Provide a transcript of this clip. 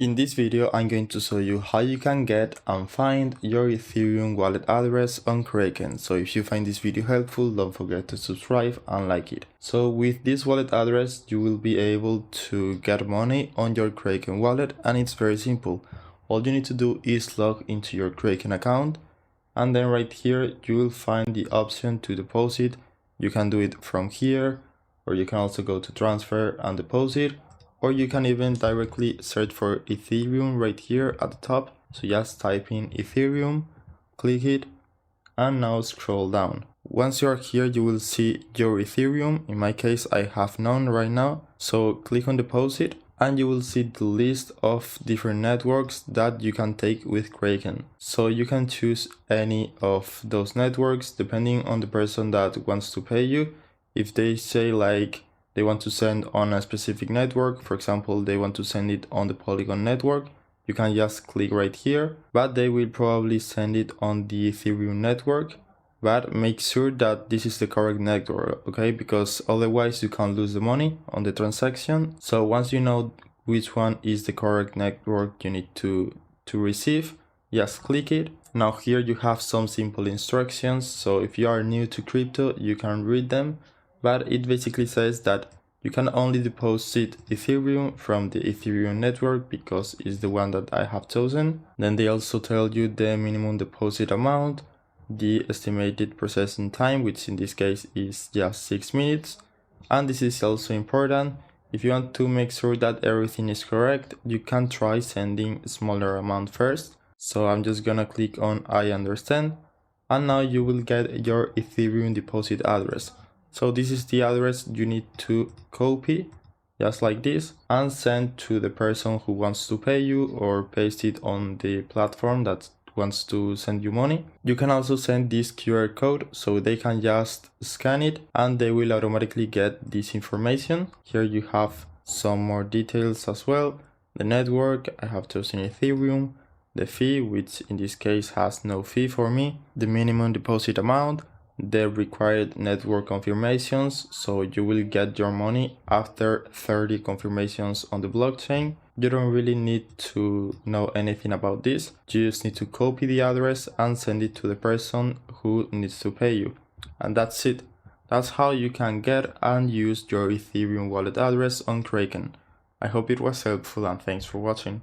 In this video, I'm going to show you how you can get and find your Ethereum wallet address on Kraken. So if you find this video helpful, don't forget to subscribe and like it. So with this wallet address, you will be able to get money on your Kraken wallet, and it's very simple. All you need to do is log into your Kraken account, and then right here, you will find the option to deposit. You can do it from here, or you can also go to transfer and deposit. Or you can even directly search for Ethereum right here at the top. So just type in Ethereum, click it, and now scroll down. Once you are here, you will see your Ethereum. In my case, I have none right now. So click on deposit and you will see the list of different networks that you can take with Kraken. So you can choose any of those networks depending on the person that wants to pay you. If they say like, they want to send on a specific network, for example, they want to send it on the Polygon network, you can just click right here, but they will probably send it on the Ethereum network. But make sure that this is the correct network, okay? Because otherwise you can lose the money on the transaction. So once you know which one is the correct network you need to receive, just click it. Now here you have some simple instructions. So if you are new to crypto, you can read them. But it basically says that you can only deposit Ethereum from the Ethereum network because it's the one that I have chosen. Then they also tell you the minimum deposit amount, the estimated processing time, which in this case is just 6 minutes. And this is also important. If you want to make sure that everything is correct, you can try sending a smaller amount first. So I'm just gonna click on I understand. And now you will get your Ethereum deposit address. So this is the address you need to copy, just like this, and send to the person who wants to pay you, or paste it on the platform that wants to send you money. You can also send this QR code so they can just scan it and they will automatically get this information. Here you have some more details as well. The network, I have chosen Ethereum, the fee, which in this case has no fee for me, the minimum deposit amount, the required network confirmations, so you will get your money after 30 confirmations on the blockchain. You don't really need to know anything about this. You just need to copy the address and send it to the person who needs to pay you. And that's it. That's how you can get and use your Ethereum wallet address on Kraken. I hope it was helpful and thanks for watching.